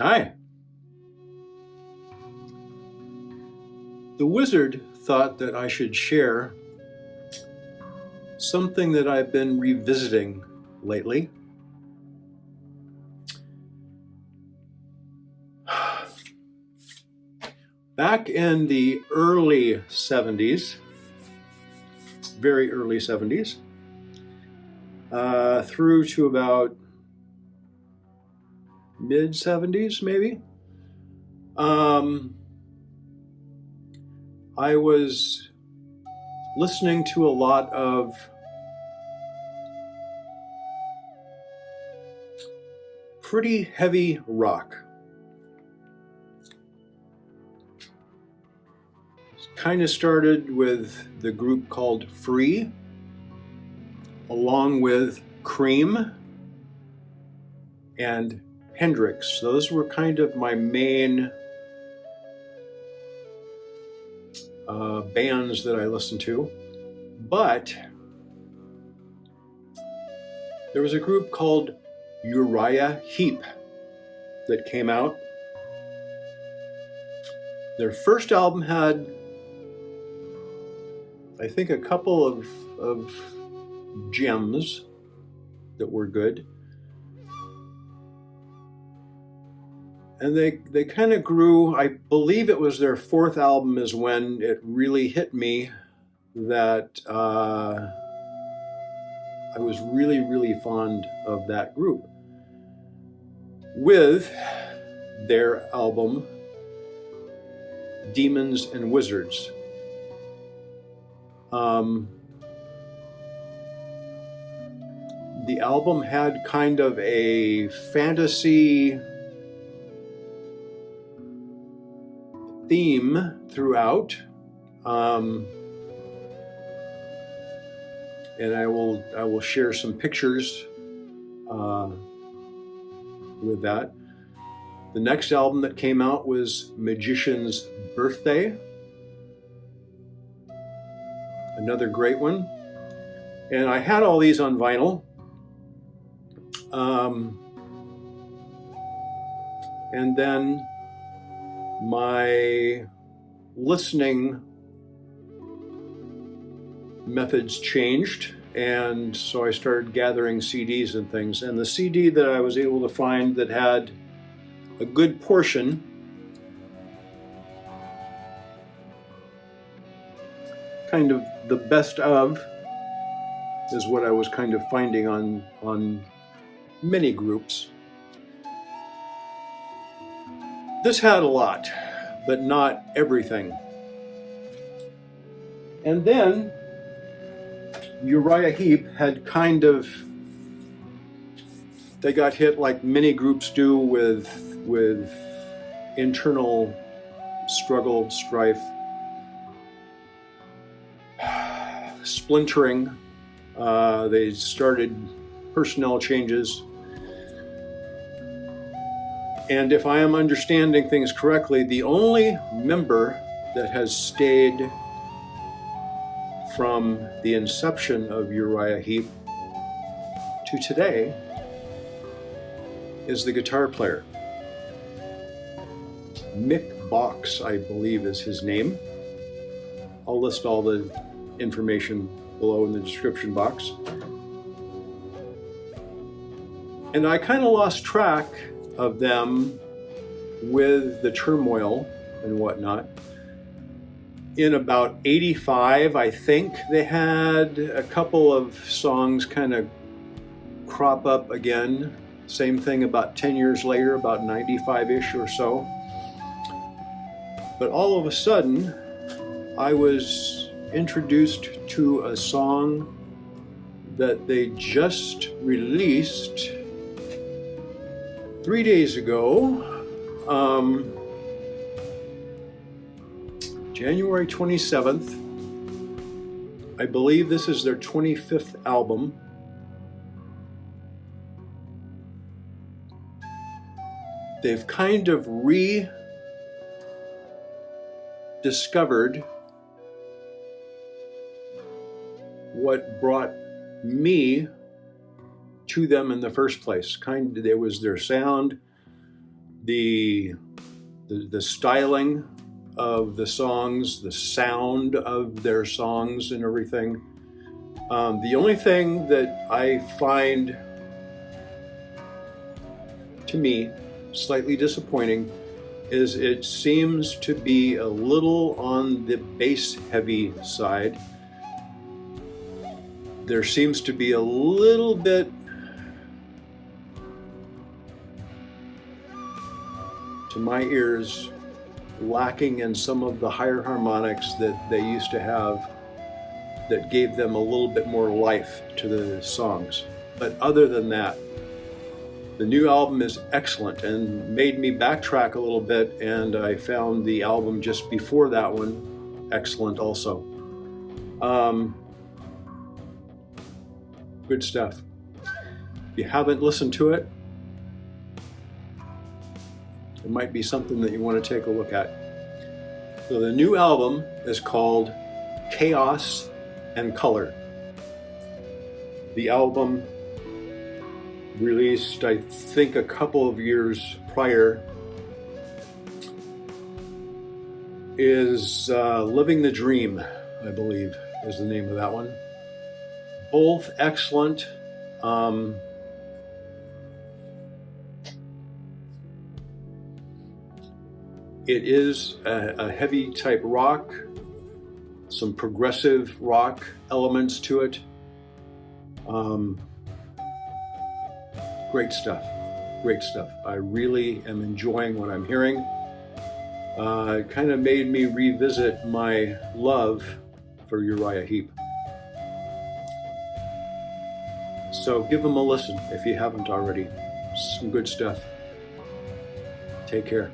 Hi. The wizard thought that I should share something that I've been revisiting lately. Back in the early 70s, very early 70s, through to about mid 70s, maybe, I was listening to a lot of pretty heavy rock. Kind of started with the group called Free, along with Cream and Hendrix. Those were kind of my main bands that I listened to. But there was a group called Uriah Heep that came out. Their first album had, I think, a couple of gems that were good. And they kind of grew. I believe it was their fourth album is when it really hit me that I was really, really fond of that group. With their album, Demons and Wizards. The album had kind of a fantasy theme throughout, and I will share some pictures with that. The next album that came out was Magician's Birthday, another great one. And I had all these on vinyl. And then my listening methods changed, and so I started gathering CDs and things. And the CD that I was able to find that had a good portion kind of the best of is what I was kind of finding on many groups. This had a lot, but not everything. And then Uriah Heep had kind of, they got hit like many groups do with internal struggle, strife, splintering. They started personnel changes. And if I am understanding things correctly, the only member that has stayed from the inception of Uriah Heep to today is the guitar player. Mick Box, I believe, is his name. I'll list all the information below in the description box. And I kind of lost track of them with the turmoil and whatnot. In about 85, I think, they had a couple of songs kind of crop up again. Same thing about 10 years later, about 95-ish or so. But all of a sudden, I was introduced to a song that they just released 3 days ago, January 27th. I believe this is their 25th album. They've kind of rediscovered what brought me to them in the first place. It was their sound, the styling of the songs, the sound of their songs and everything. The only thing that I find, to me, slightly disappointing is it seems to be a little on the bass heavy side. There seems to be a little bit, to my ears, lacking in some of the higher harmonics that they used to have that gave them a little bit more life to the songs. But other than that, the new album is excellent and made me backtrack a little bit, and I found the album just before that one excellent also. Good stuff. If you haven't listened to it, it might be something that you want to take a look at. So the new album is called Chaos and Color. The album, released I think a couple of years prior, is Living the Dream, I believe is the name of that one. Both excellent. It is a heavy type rock, some progressive rock elements to it. Great stuff, great stuff. I really am enjoying what I'm hearing. It kind of made me revisit my love for Uriah Heep. So give them a listen if you haven't already. Some good stuff. Take care.